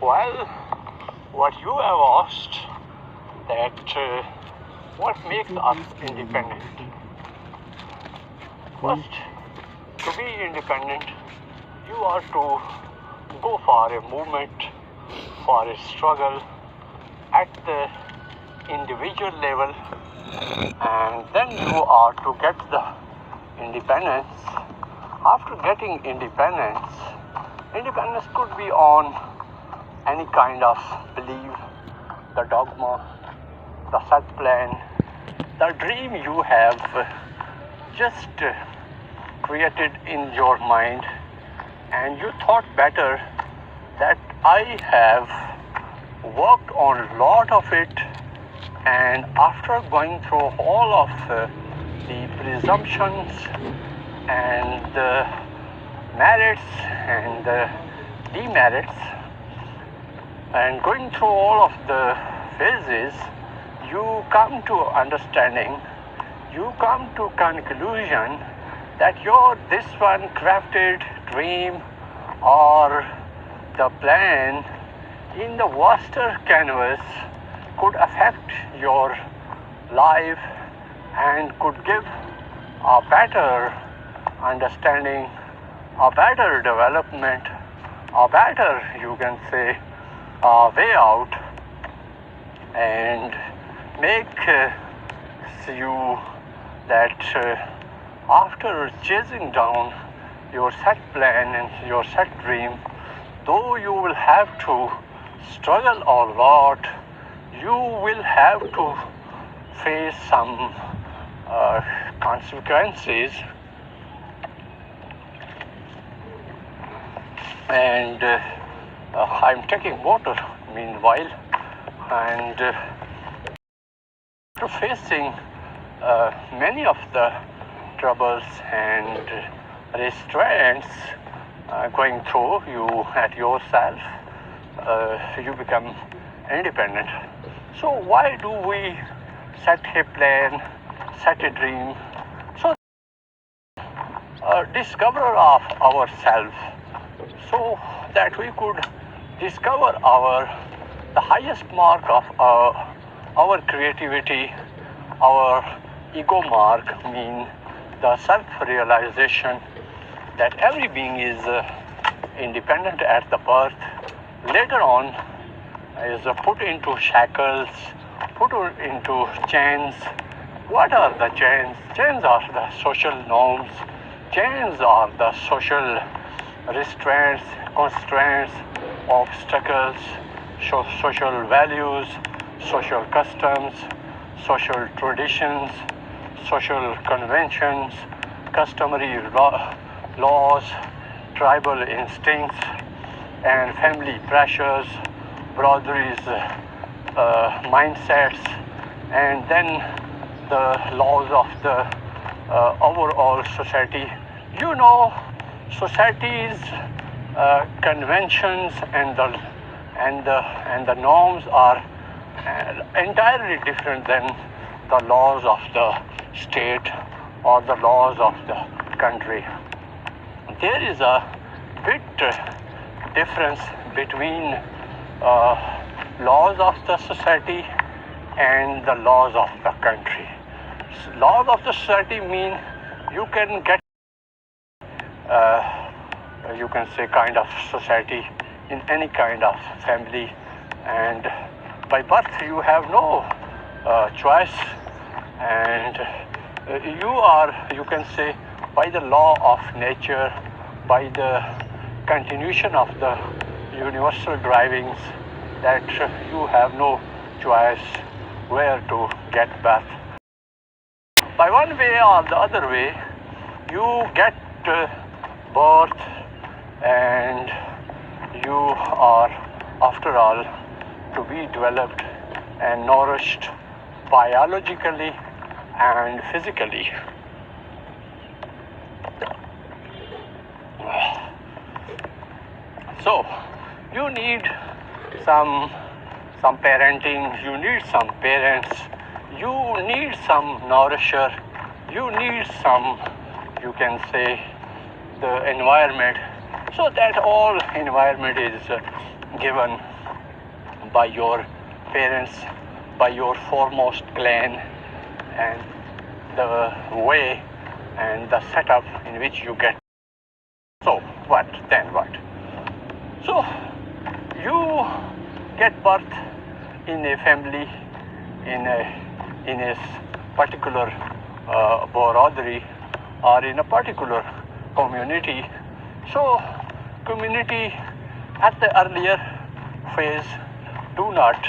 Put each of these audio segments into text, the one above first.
Well, what you have asked that what makes us independent? First, to be independent, you are to go for a movement, for a struggle at the individual level, and then you are to get the independence. After getting independence, independence could be on any kind of belief, the dogma, the set plan, the dream you have just created in your mind, and you thought better that I have worked on a lot of it, and after going through all of the presumptions and the merits and the demerits, and going through all of the phases, you come to understanding, you come to conclusion that your this one crafted dream or the plan in the vaster canvas could affect your life and could give a better understanding, a better development, a better, you can say, way out, and make you that after chasing down your set plan and your set dream, though you will have to struggle a lot, you will have to face some consequences, and I'm taking water meanwhile, and after facing many of the troubles and restraints going through you at yourself, you become independent. So why do we set a plan, set a dream? So discover of ourselves, so that we could discover the highest mark of our creativity, our ego mark, mean the self-realization that every being is independent at the birth, later on is put into shackles, put into chains. What are the chains? Chains are the social norms, chains are the social restraints, constraints, obstacles, social values, social customs, social traditions, social conventions, customary laws, tribal instincts, and family pressures, brothers' mindsets, and then the laws of the overall society. You know, society's conventions and the norms are entirely different than the laws of the state or the laws of the country. There is a bit difference between laws of the society and the laws of the country. Laws of the society mean you can get you can say kind of society in any kind of family, and by birth you have no choice, and you can say by the law of nature, by the continuation of the universal drivings, that you have no choice where to get birth. By one way or the other way, you get birth, and you are, after all, to be developed and nourished biologically and physically. So you need some parenting, you need some parents, you need some nourisher, you need some, you can say, the environment. So that all environment is given by your parents, by your foremost clan, and the way and the setup in which you get. So what? Then what? So you get birth in a family, in a particular borodari, or in a particular community. So community at the earlier phase do not,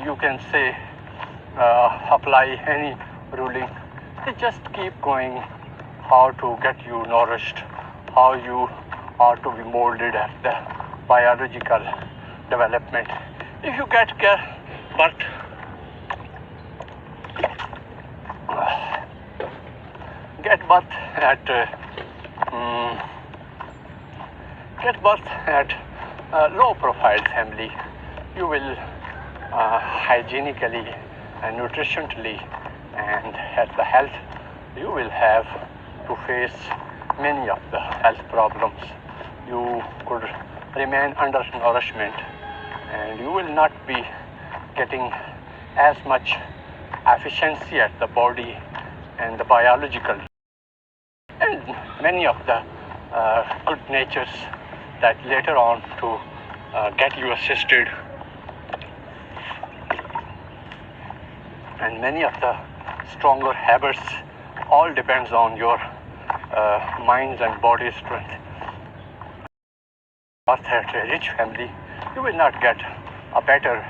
you can say, apply any ruling. They just keep going how to get you nourished, how you are to be molded at the biological development. If you get birth at a low profile family, you will hygienically and nutritionally and at the health, you will have to face many of the health problems. You could remain under nourishment, and you will not be getting as much efficiency at the body and the biological, and many of the good natures that later on to get you assisted, and many of the stronger habits all depends on your minds and body strength. Birth at a rich family, you will not get a better,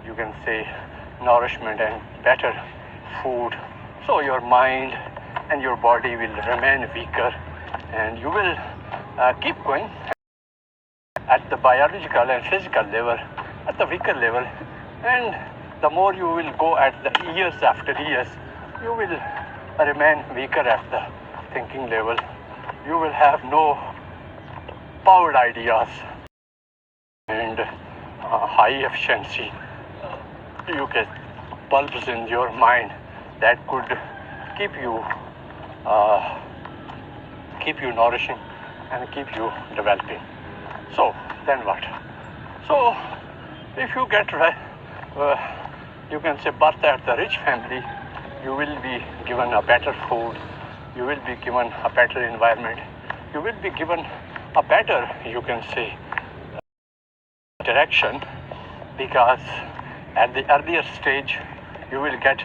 you can say, nourishment and better food. So your mind and your body will remain weaker, and you will keep going at the biological and physical level, at the weaker level, and the more you will go at the years after years, you will remain weaker at the thinking level. You will have no powered ideas and high efficiency. You get bulbs in your mind that could keep you nourishing and keep you developing. So then what? So if you get you can say birth at the rich family, you will be given a better food, you will be given a better environment, you will be given a better, you can say, direction, because at the earlier stage you will get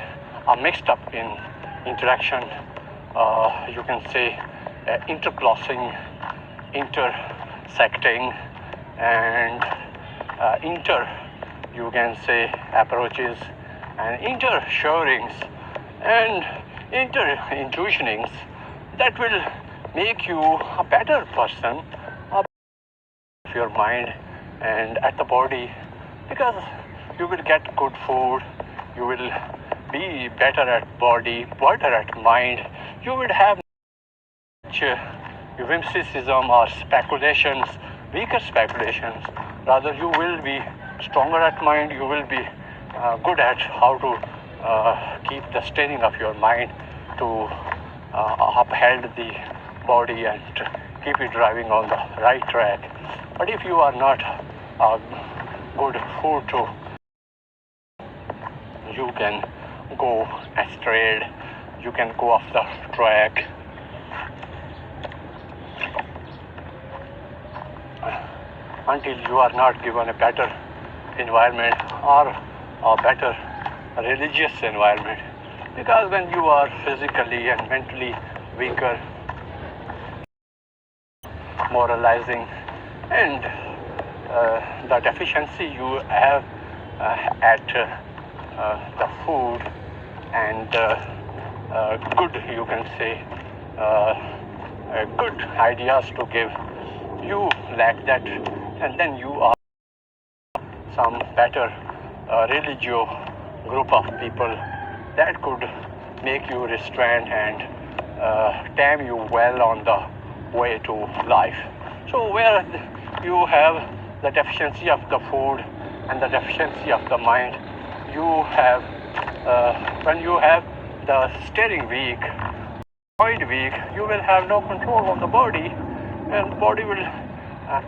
a mixed up in interaction, you can say intercrossing, intersecting, and you can say approaches, and inter-shorings and intuitionings that will make you a better person of your mind and at the body, because you will get good food, you will be better at body, better at mind, you would have whimsicism or speculations, weaker speculations. Rather, you will be stronger at mind, you will be good at how to keep the steering of your mind to uphold the body and keep it driving on the right track. But if you are not good food to, you can go astray, you can go off the track. Until you are not given a better environment or a better religious environment. Because when you are physically and mentally weaker, moralizing, and the deficiency you have at the food and good, you can say, good ideas to give, you lack that, and then you are some better religio group of people that could make you restrained and tame you well on the way to life. So where you have the deficiency of the food and the deficiency of the mind, you have when you have the steering weak, mind weak, you will have no control on the body, and the body will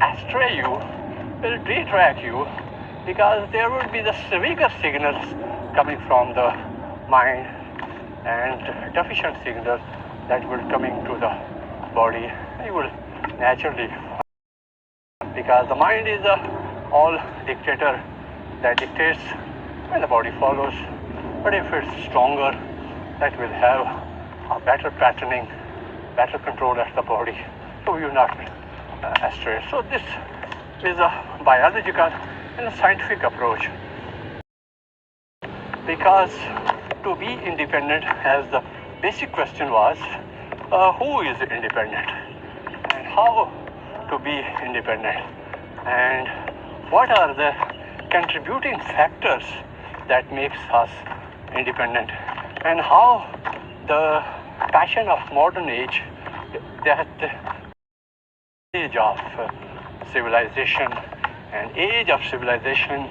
astray you, will detract you, because there would be the weaker signals coming from the mind and deficient signals that will coming to the body. You will naturally, because the mind is a all dictator that dictates and the body follows. But if it's stronger, that will have a better patterning, better control at the body, so you not astray. So this is a biological and a scientific approach, because to be independent, as the basic question was, who is independent and how to be independent, and what are the contributing factors that makes us independent, and how the passion of modern age, that age of civilization and age of civilization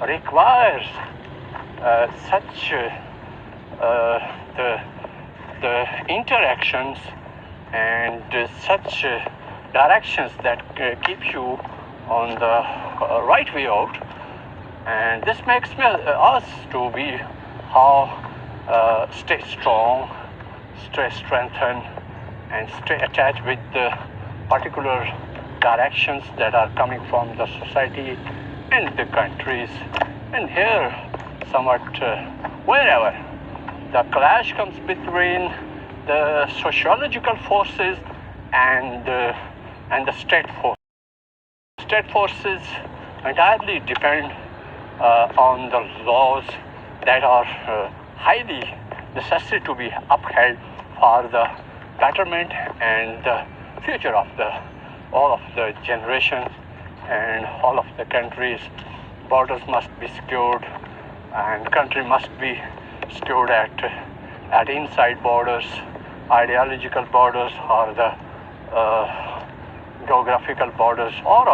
requires such the interactions and such directions that keep you on the right way out. And this makes us to be how stay strong, stay strengthened, and stay attached with the particular directions that are coming from the society and the countries. And here, somewhat wherever the clash comes between the sociological forces and the state force. State forces entirely depend on the laws that are highly necessary to be upheld for the betterment and the future of all of the generations and all of the countries. Borders must be secured, and country must be secured at inside borders, ideological borders, or the geographical borders, all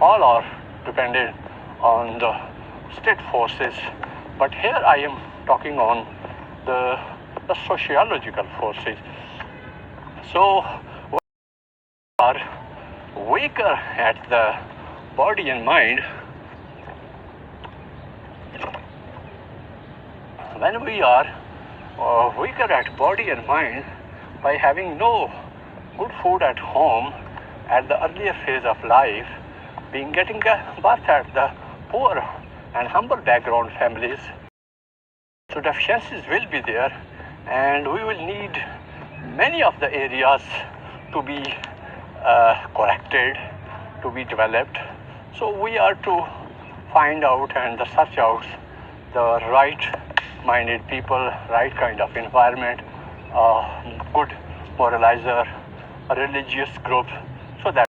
are dependent on the state forces. But here I am talking on the sociological forces. So we are weaker at the body and mind when we are weaker at body and mind by having no good food at home at the earlier phase of life, being getting birth at the poor and humble background families. So deficiencies will be there, and we will need many of the areas to be corrected, to be developed. So we are to find out and search out the right-minded people, right kind of environment, good moralizer, a religious group, so that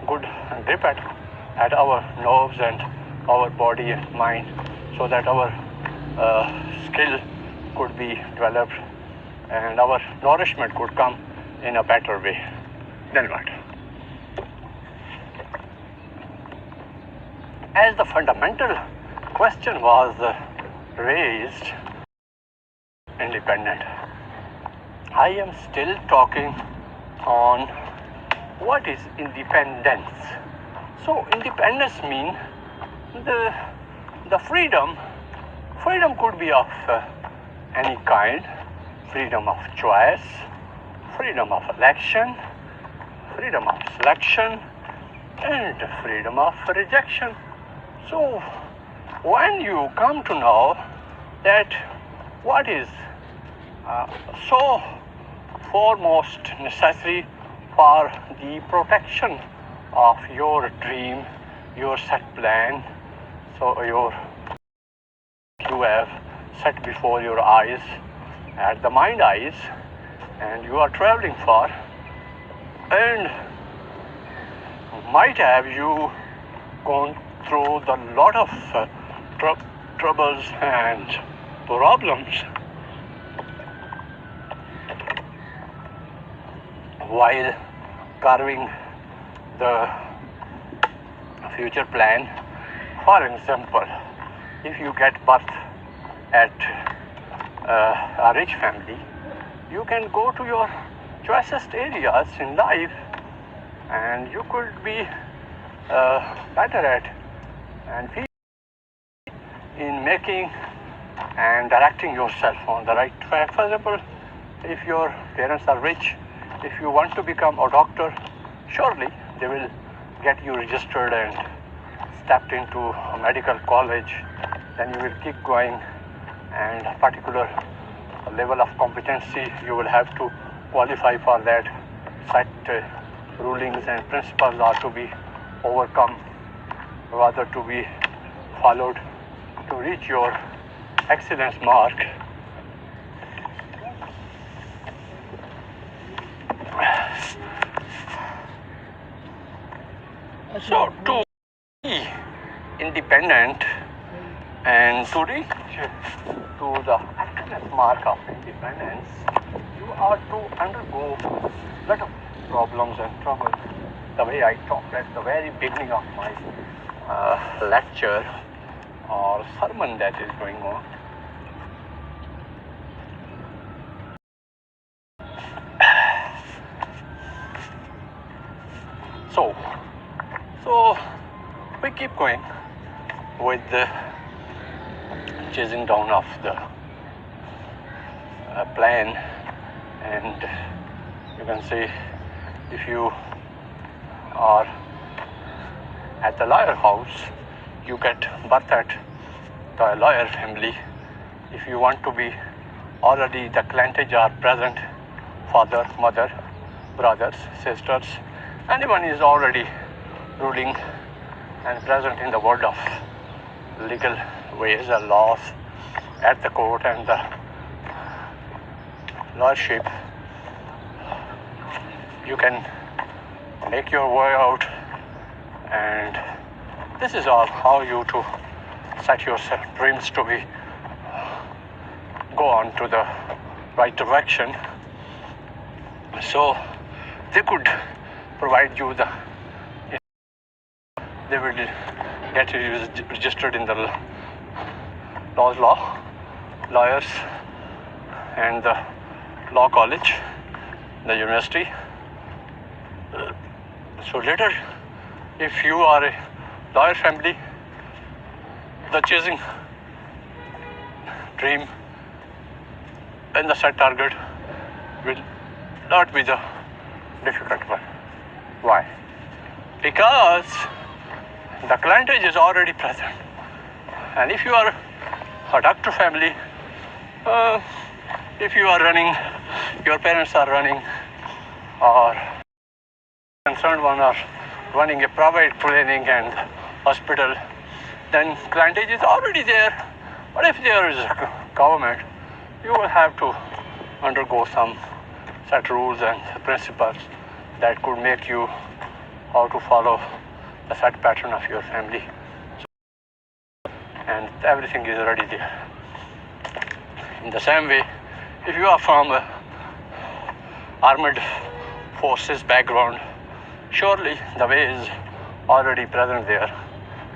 good grip at our nerves and our body and mind, so that our skill could be developed and our nourishment could come in a better way. Then what? As the fundamental question was raised, independent, I am still talking on what is independence. So independence means the freedom. Freedom could be of any kind: freedom of choice, freedom of election, freedom of selection, and freedom of rejection. So when you come to know that what is so foremost necessary for the protection of your dream, your set plan, so you have set before your eyes, at the mind eyes, and you are traveling for, and might have you gone through the lot of troubles and problems while carving the future plan. For example, if you get birth at a rich family, you can go to your choicest areas in life, and you could be better at and be in making and directing yourself on the right track. For example, if your parents are rich, if you want to become a doctor, surely they will get you registered and stepped into a medical college. Then you will keep going, and a particular level of competency you will have to qualify for that. Set rulings and principles are to be overcome, rather to be followed to reach your excellence mark. So to be independent and to reach to the excellence mark of independence, you are to undergo a lot of problems and troubles. The way I talked at the very beginning of my lecture or sermon that is going on. So we keep going with the chasing down of the plan, and you can see if you are at the lawyer house, you get birth at the lawyer family. If you want to be already the clientage are present, father, mother, brothers, sisters, anyone is already ruling and present in the world of legal ways and laws at the court and the lordship. You can make your way out, and this is all how you to set your dreams to be go on to the right direction. So they could provide you the, they will get you registered in the lawyers and the law college, the university. So later, if you are a lawyer family, the chasing dream and the set target will not be the difficult one. Why? Because the clientage is already present. And if you are a doctor family, if you are running, your parents are running, or concerned one are running a private clinic and hospital, then clientage is already there. But if there is a government, you will have to undergo some set rules and principles that could make you how to follow the set pattern of your family. And everything is already there. In the same way, if you are from a armed forces background, surely the way is already present there,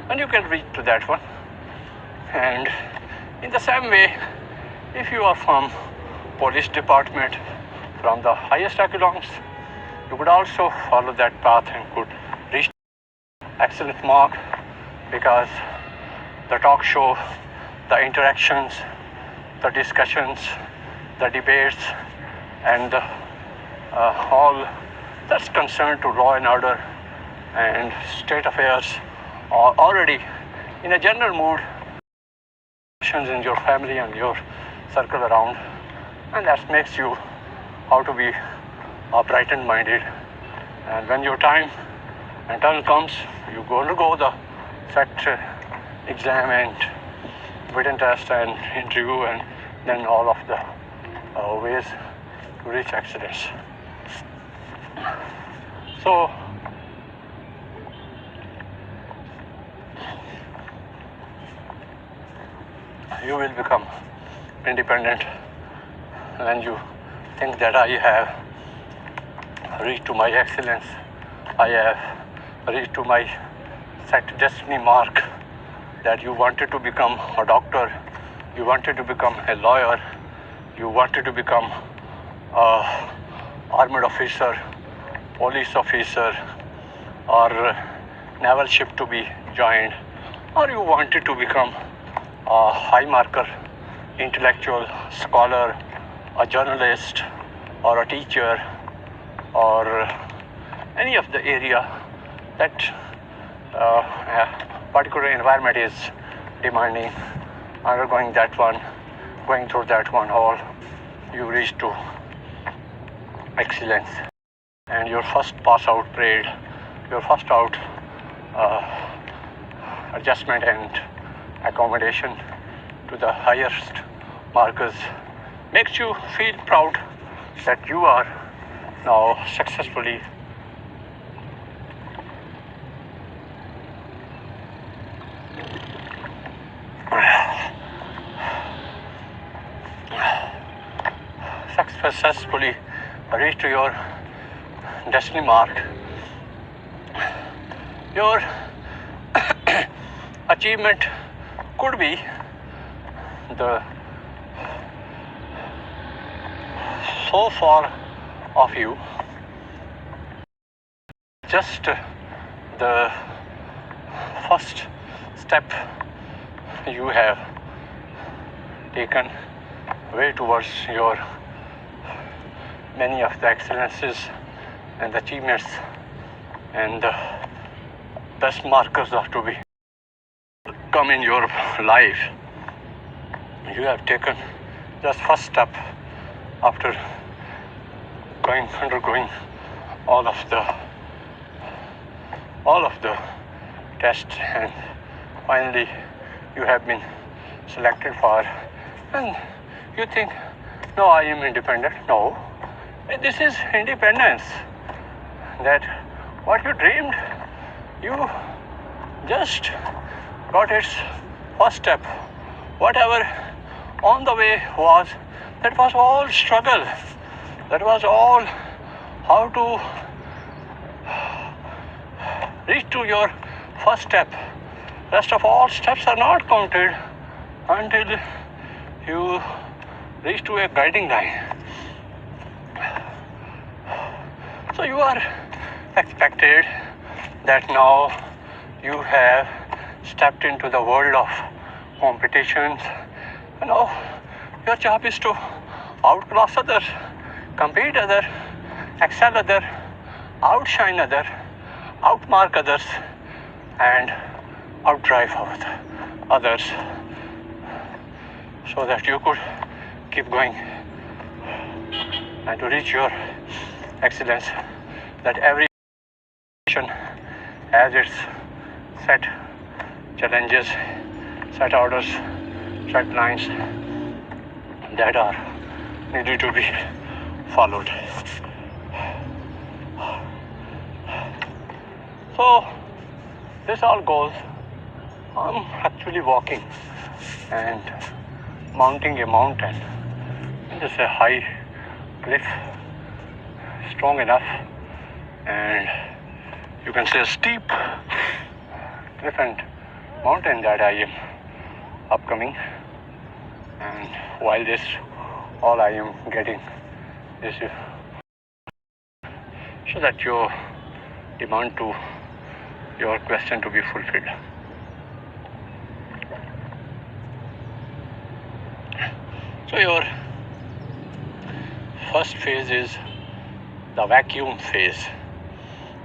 and you can reach to that one. And in the same way, if you are from police department, from the highest echelons, you could also follow that path and could reach excellent mark, because the talk show, the interactions, the discussions, the debates, and all that's concerned to law and order and state affairs are already in a general mood in your family and your circle around, and that makes you how to be bright and minded. And when your time and turn comes, you go undergo the set exam and written test and interview, and then all of the ways to reach excellence. So you will become independent when you think that I have reached to my excellence, I have reached to my set destiny mark, that you wanted to become a doctor, you wanted to become a lawyer, you wanted to become a armed officer, police officer, or naval ship to be joined, or you wanted to become a high marker intellectual scholar, a journalist, or a teacher, or any of the area that a particular environment is demanding, undergoing that one, going through that one, all you reach to excellence. And your first pass out parade, your first out adjustment and accommodation to the highest markers makes you feel proud that you are now successfully reach to your destiny mark. Your achievement could be the so far of you, just the first step you have taken way towards your many of the excellences and achievements, and the best markers are to be come in your life. You have taken just first step after undergoing all of the tests, and finally you have been selected for, and you think, no, I am independent. No, this is independence. That what you dreamed, you just got its first step. Whatever on the way was, that was all struggle. That was all how to reach to your first step. Rest of all steps are not counted until you reach to a guiding line. So you are expected that now you have stepped into the world of competitions. You know, your job is to outclass others, compete others, excel others, outshine others, outmark others, and outdrive others, so that you could keep going and to reach your excellence. That every nation has its set challenges, set orders, set lines that are needed to be followed. So this all goes, I'm actually walking and mounting a mountain. It's a high cliff, strong enough, and you can say a steep cliff and mountain that I am upcoming. And while this, all I am getting is so that your demand to your question to be fulfilled. So your first phase is the vacuum phase,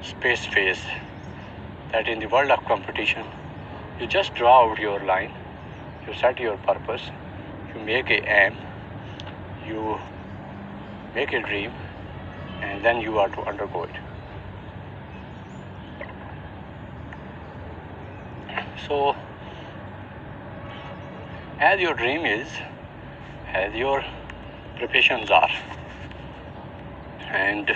space phase. That in the world of competition, you just draw out your line, you set your purpose, you make a aim, you make a dream, and then you are to undergo it. So, as your dream is, as your preparations are, and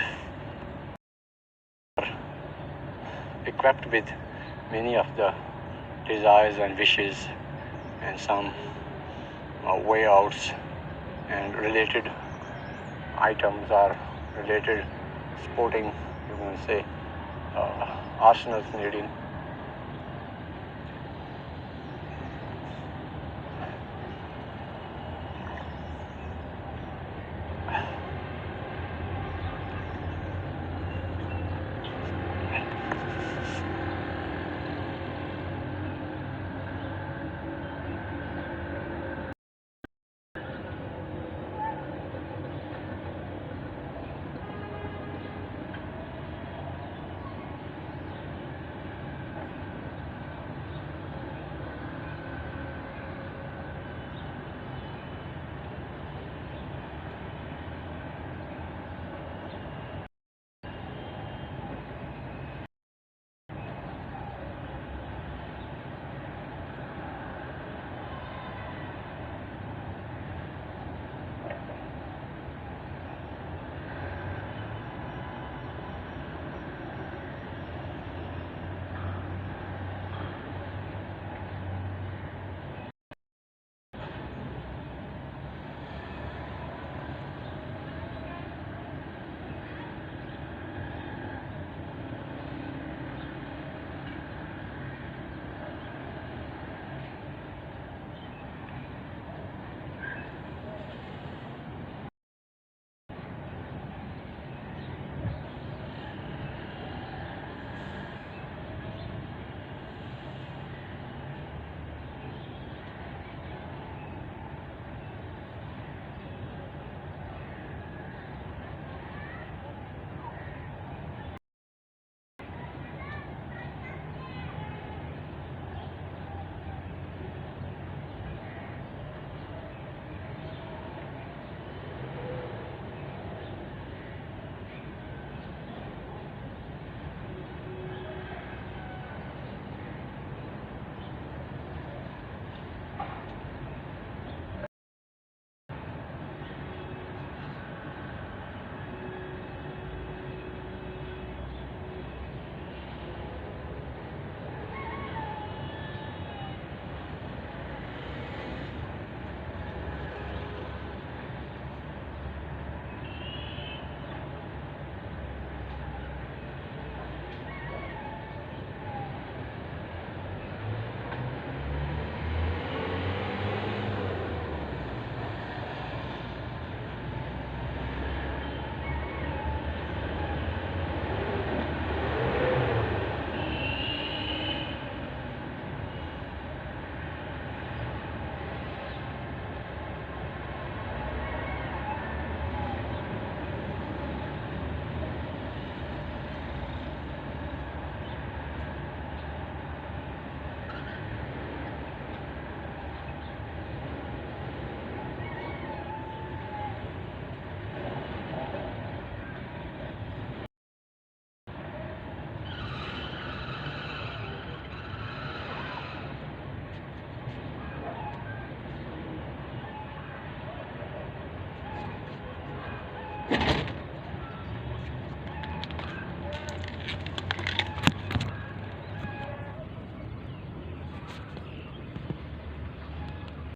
equipped with many of the desires and wishes and some way outs and related items are related sporting, you can say, arsenals needing